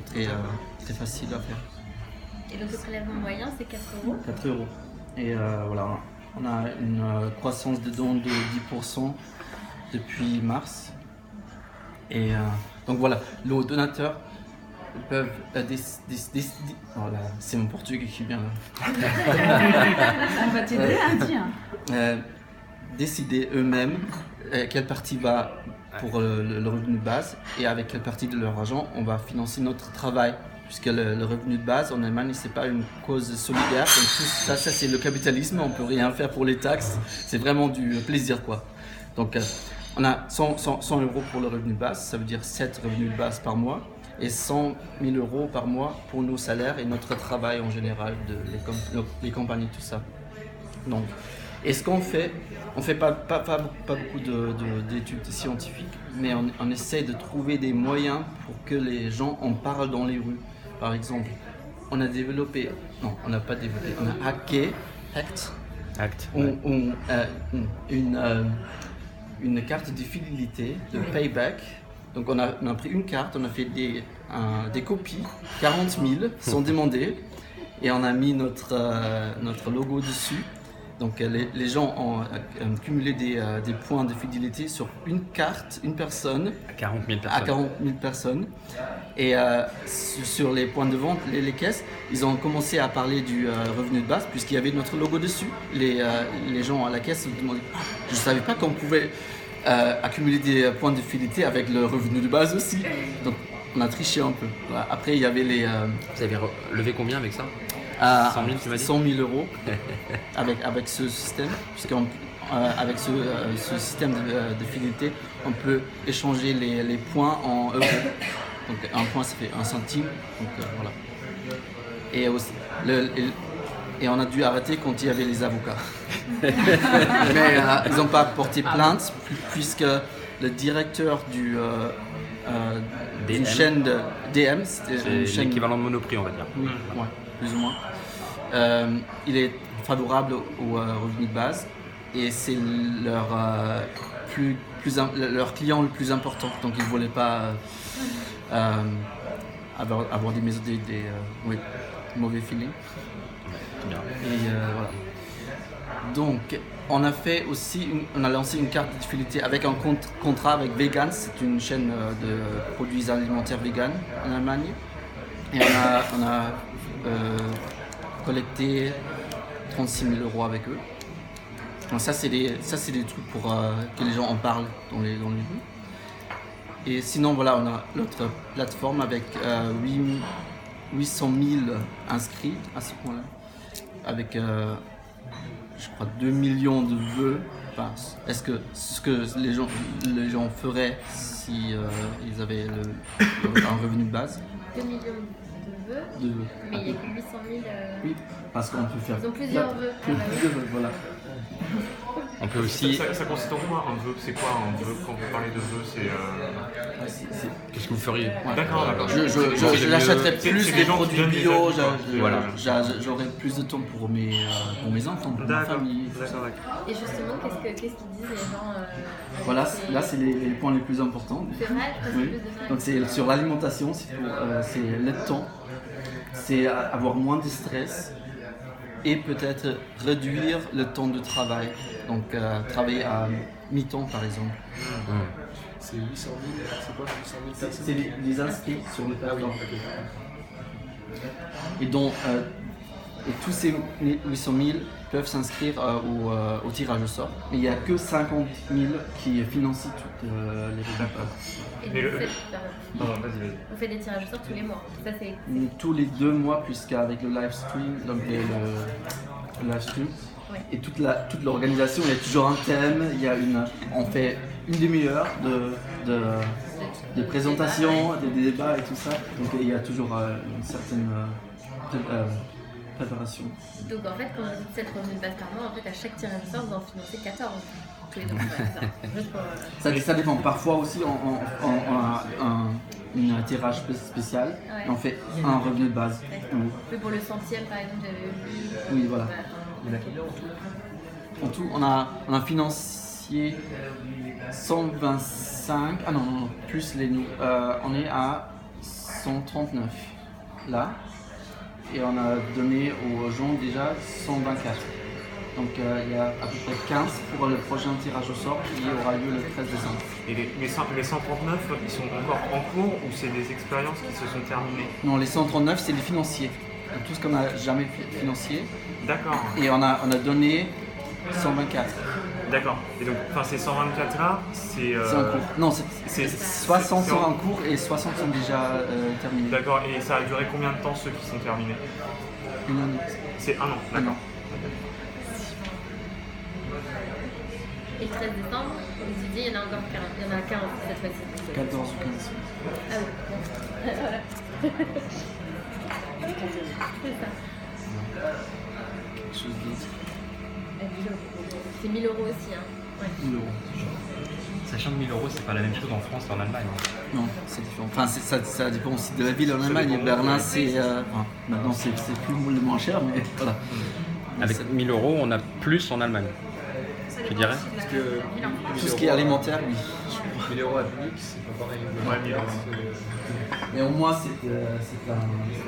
très facile à faire. Et donc le prélèvement moyen, c'est 4 euros. 4 euros. Et voilà, on a une croissance de dons de 10% depuis mars. Et donc voilà, nos donateurs peuvent décider. Voilà, c'est mon portugais qui vient là. On va t'aider à dire. Décider eux-mêmes quelle partie va pour le revenu de base et avec quelle partie de leur argent on va financer notre travail. Puisque le revenu de base en Allemagne, c'est pas une cause solidaire. Donc tout ça c'est le capitalisme, on peut rien faire pour les taxes. C'est vraiment du plaisir, quoi. Donc on a 100 euros pour le revenu de base, ça veut dire 7 revenus de base par mois. Et 100 000 euros par mois pour nos salaires et notre travail en général, les compagnies, tout ça. Donc, et ce qu'on fait, on ne fait pas beaucoup d'études scientifiques, mais on essaie de trouver des moyens pour que les gens en parlent dans les rues. Par exemple, on a hacked une carte de fidélité, de payback. Donc on a pris une carte, on a fait des copies, 40 000 sans demander, et on a mis notre logo dessus. Donc les gens ont cumulé des points de fidélité sur une carte, une personne, à 40 000 personnes. À 40 000 personnes. Et sur les points de vente, les caisses, ils ont commencé à parler du revenu de base puisqu'il y avait notre logo dessus. Les gens à la caisse se demandaient « Je ne savais pas qu'on pouvait accumuler des points de fidélité avec le revenu de base aussi ». Donc on a triché un peu. Après il y avait les... Vous avez levé combien avec ça? 100 000, tu m'as dit 100 000 euros avec ce système, puisqu'avec ce système de fidélité, on peut échanger les points en euros. Donc un point, ça fait 1 centime. Donc voilà. Et on a dû arrêter quand il y avait les avocats. Mais ils n'ont pas porté plainte, puisque le directeur d'une chaîne de DM, c'est l'équivalent de Monoprix, on va dire. Oui, ouais, plus ou moins. Il est favorable au revenu de base et c'est leur client le plus important, donc ils ne voulaient pas avoir des mauvais feelings. Et voilà. Donc on a lancé une carte de fidélité avec un contrat avec Vegans, c'est une chaîne de produits alimentaires vegan en Allemagne, et on a collecté 36 000 euros avec eux. Donc ça c'est des trucs pour que les gens en parlent dans les rues. Et sinon voilà, on a notre plateforme avec 800 000 inscrits à ce point-là, avec je crois 2 millions de vœux. Enfin, est-ce que ce que les gens feraient si ils avaient un revenu de base? 2 millions de vœux, mais il y a que 800 000... Oui, parce qu'on peut faire... Ils ont plusieurs vœux. Voilà. On peut aussi... Ça consiste en quoi un vœu? C'est quoi un vœu? Quand vous parlez de vœu, c'est... Qu'est-ce que vous feriez? D'accord. Je l'achèterais plus des produits bio, voilà. J'aurais plus de temps pour mes enfants, pour ma famille. Et justement, qu'est-ce qu'ils disent les gens Voilà, là c'est les points les plus importants. C'est vrai, oui. Donc c'est sur l'alimentation, c'est le temps, c'est avoir moins de stress et peut-être réduire le temps de travail. Donc travailler à mi-temps par exemple. C'est 800 000, c'est quoi 800 000? C'est les inscrits sur le plateforme. Et donc, tous ces 800 000 peuvent s'inscrire au tirage au sort. Mais il n'y a que 50 000 qui financent toutes les revenus. Vous faites des tirages au sort tous les mois. Ça, c'est... Tous les 2 mois, puisqu'avec le live stream, donc le live stream, ouais. Et toute l'organisation, il y a toujours un thème, on fait une demi-heure de présentation, des débats et tout ça. Donc il y a toujours une certaine préparation. Donc en fait, quand vous dites 7 revenus de base par mois, en fait à chaque tirage au sort, vous en financez 14. Tous les 2 mois. Ça dépend. Parfois aussi, on a un tirage spécial, ouais. Et on fait un revenu de base. Mais pour le centième, par exemple, j'avais vu... Oui, voilà. En tout, on a financé 125... Ah non, plus les nous. On est à 139 là. Et on a donné aux gens déjà 124. Donc il y a à peu près 15 pour le prochain tirage au sort qui aura lieu le 13 décembre. Et les 139, ils sont encore en cours ou c'est des expériences qui se sont terminées? Non, les 139, c'est les financiers. Donc, tout ce qu'on n'a jamais financier. D'accord. Et on a donné 124. D'accord. Et donc, ces 124 là, c'est. C'est en cours. Non, c'est 60 sont en cours et 60 sont déjà terminés. D'accord. Et ça a duré combien de temps ceux qui sont terminés? Une année. C'est un an, d'accord. Et le 13 décembre, vous disiez, il y en a encore 15. Il y en a 15 cette fois-ci. 14 ou 15. Ah oui, voilà. C'est ça. Quelque chose d'autre. C'est 1000 € aussi, hein. Ouais. 1000 €. Sachant que 1000 € c'est pas la même chose en France et en Allemagne. Non, c'est différent. Enfin, ça dépend aussi de la ville en Allemagne. Berlin, c'est. Maintenant, c'est plus le moins cher, mais voilà. Avec 1000 € on a plus en Allemagne. Tu dirais? Parce que Tout ce qui est alimentaire, oui. 1000 € à public, c'est pas pareil. Ouais, 1000 €. Mais au moins, c'est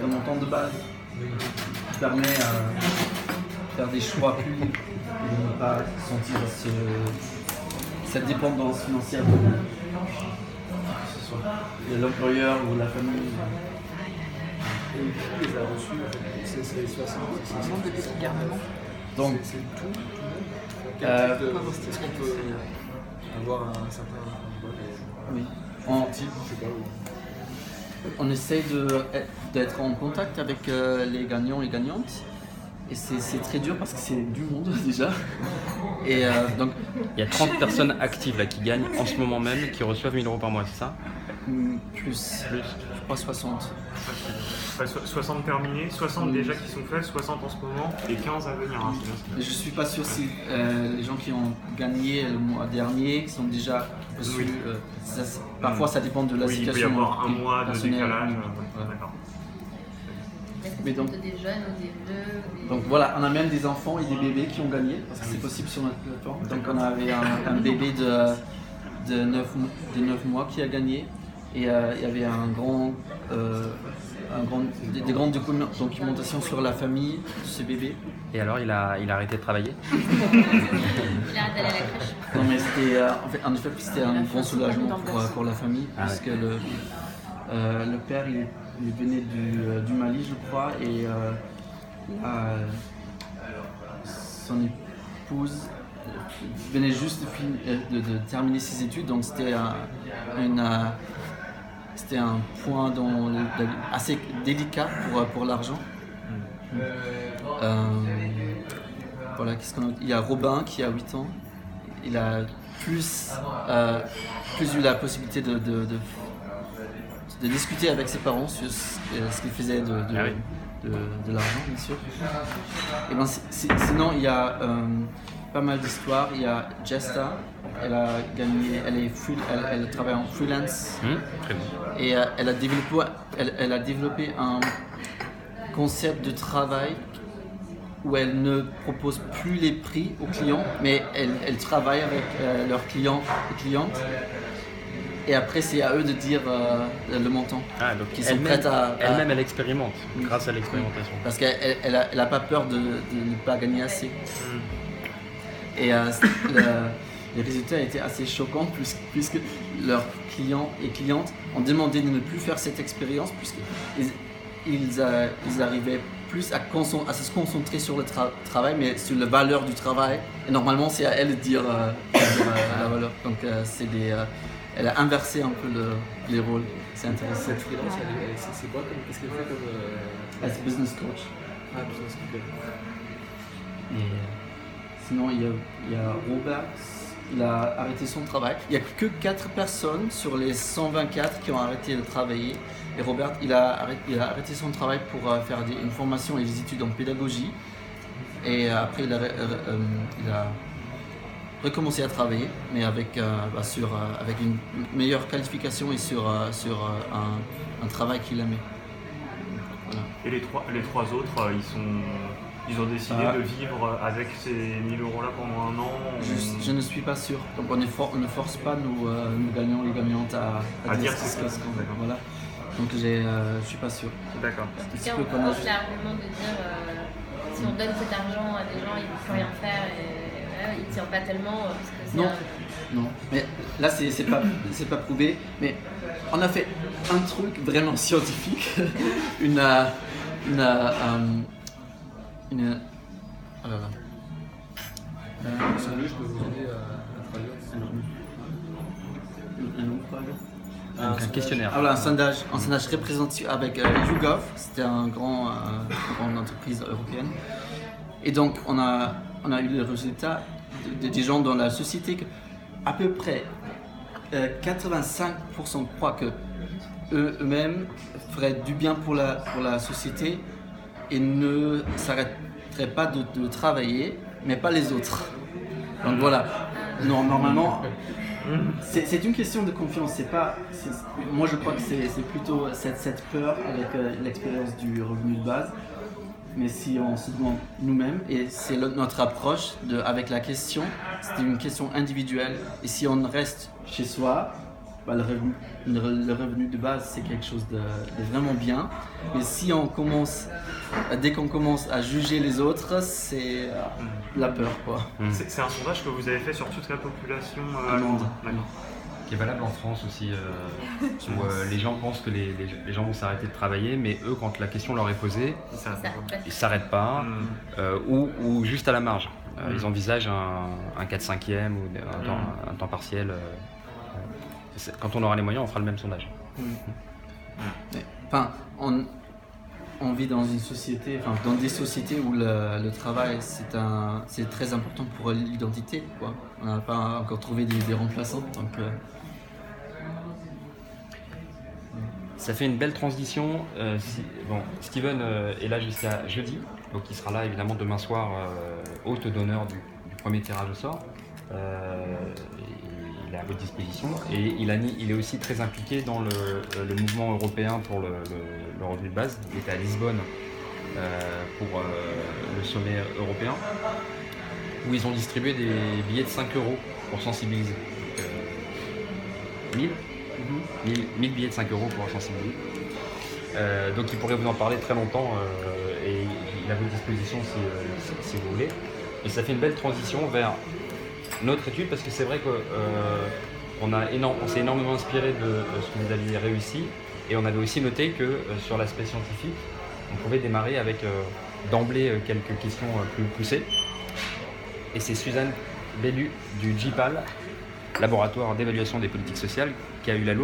un montant de base qui permet de faire des choix plus libres et de ne pas sentir cette dépendance financière que ce soit de l'employeur ou de la famille. Et qui les a reçus? C'est 60, c'est 60 de petits garnements. Donc, c'est tout. Est-ce qu'on peut avoir un certain. oui. Type, je sais pas où. On essaye d'être en contact avec les gagnants et gagnantes. Et c'est très dur parce que c'est du monde déjà. Et donc, Il y a 30 personnes actives là qui gagnent en ce moment même, qui reçoivent 1000 € par mois, c'est ça? plus, je crois 60. 60 terminés, 60 déjà qui sont faits, 60 en ce moment et 15 à venir. Hein, c'est bien ça. Mais je suis pas sûr si les gens qui ont gagné le mois dernier, qui sont déjà reçus, Oui. parfois ça dépend de la Oui, il peut y situation. avoir un mois de personnelle. décalage. Voilà. D'accord. Est-ce que Mais c'est donc- plutôt des jeunes ou des vieux? Donc voilà, on a même des enfants et des bébés qui ont gagné, parce que c'est possible sur notre plateforme. Donc on avait un bébé de 9 mois qui a gagné, et il y avait des grandes documentations sur la famille de ce bébé. Et alors il a arrêté de travailler? Il arrête d'aller à la crèche. Non mais c'était en effet c'était un grand soulagement pour la famille, Ah puisque le père il venait du Mali je crois, et son épouse venait juste de terminer ses études, donc c'était un point assez délicat pour l'argent. Voilà, il y a Robin qui a 8 ans. Il a plus eu la possibilité de discuter avec ses parents sur ce qu'il faisait de l'argent, bien sûr. Et ben, sinon, il y a pas mal d'histoires. Il y a Jesta, elle a gagné, elle travaille en freelance. Très bien. Et elle a développé un concept de travail où elle ne propose plus les prix aux clients, mais elle travaille avec leurs clients et clientes. Et après, c'est à eux de dire le montant. Ah, donc Qui sont prêtes à- elle-même, elle expérimente Oui. grâce à l'expérimentation. Parce qu'elle a pas peur de ne pas gagner assez. Et les résultats étaient assez choquants puisque leurs clients et clientes ont demandé de ne plus faire cette expérience puisqu'ils arrivaient plus à se concentrer sur le travail, mais sur la valeur du travail. Et normalement, c'est à elle de dire la valeur. Donc, elle a inversé un peu les rôles. C'est intéressant. Cette freelance, c'est quoi qu'est-ce qu'elle fait comme. Elle est business coach. Ah, business coach. Et sinon, il y a Robert, il a arrêté son travail. Il n'y a que 4 personnes sur les 124 qui ont arrêté de travailler. Et Robert, il a arrêté son travail pour faire une formation et des études en pédagogie. Et après, il a recommencé à travailler, mais avec une meilleure qualification et sur un travail qu'il aimait. Voilà. Et les trois autres, ils ont décidé de vivre avec ces 1000 € là pendant un an. Je ne suis pas sûr. Donc on ne force pas nos gagnants et gagnantes à À dire ce c'est qu'on ça. voilà. Donc je suis pas sûr. D'accord. En tout C'est cas, peu on qu'on a- pense l'argument de dire si on donne cet argent à des gens, ils ne peuvent plus rien faire et voilà, ils ne tirent pas tellement parce que c'est Non. Non, mais là c'est pas prouvé, mais on a fait un truc vraiment scientifique, oh là là. Salut, je peux vous aider à traduire. Donc un questionnaire. Ah, voilà, un sondage représentatif avec YouGov, c'était une grande entreprise européenne. Et donc on a eu le résultat des gens dans la société que à peu près 85% croient que eux-mêmes feraient du bien pour la société et ne s'arrêteraient pas de travailler, mais pas les autres. Donc voilà, non, normalement, c'est une question de confiance. Moi je crois que c'est plutôt cette peur avec l'expérience du revenu de base. Mais si on se demande nous-mêmes, et c'est notre approche avec la question, c'est une question individuelle. Et si on reste chez soi, bah, le revenu de base, c'est quelque chose de vraiment bien. Mais si dès qu'on commence à juger les autres, c'est la peur, quoi. C'est un sondage que vous avez fait sur toute la population Allemande. D'accord. Qui est valable en France aussi, où les gens pensent que les gens vont s'arrêter de travailler, mais eux, quand la question leur est posée, Ça, ils s'arrêtent pas, ou juste à la marge. Ils envisagent un 4/5e ou un temps partiel. Quand on aura les moyens, on fera le même sondage. Enfin, on vit dans une société, dans des sociétés où le travail c'est très important pour l'identité, quoi. On n'a pas encore trouvé des remplaçants, donc. Ça fait une belle transition. Steven est là jusqu'à jeudi, donc il sera là évidemment demain soir, hôte d'honneur du premier tirage au sort. Il est à votre disposition et il est aussi très impliqué dans le mouvement européen pour le revenu de base. Il était à Lisbonne pour le sommet européen où ils ont distribué des billets de 5 € pour sensibiliser. 1000 billets de 5 € pour sensibiliser. Donc il pourrait vous en parler très longtemps et il est à votre disposition si vous voulez. Et ça fait une belle transition vers notre étude parce que c'est vrai qu'on s'est énormément inspiré de ce que vous aviez réussi et on avait aussi noté que sur l'aspect scientifique, on pouvait démarrer avec d'emblée quelques questions plus poussées. Et c'est Suzanne Bellu du GIPAL, laboratoire d'évaluation des politiques sociales, qui a eu la lourde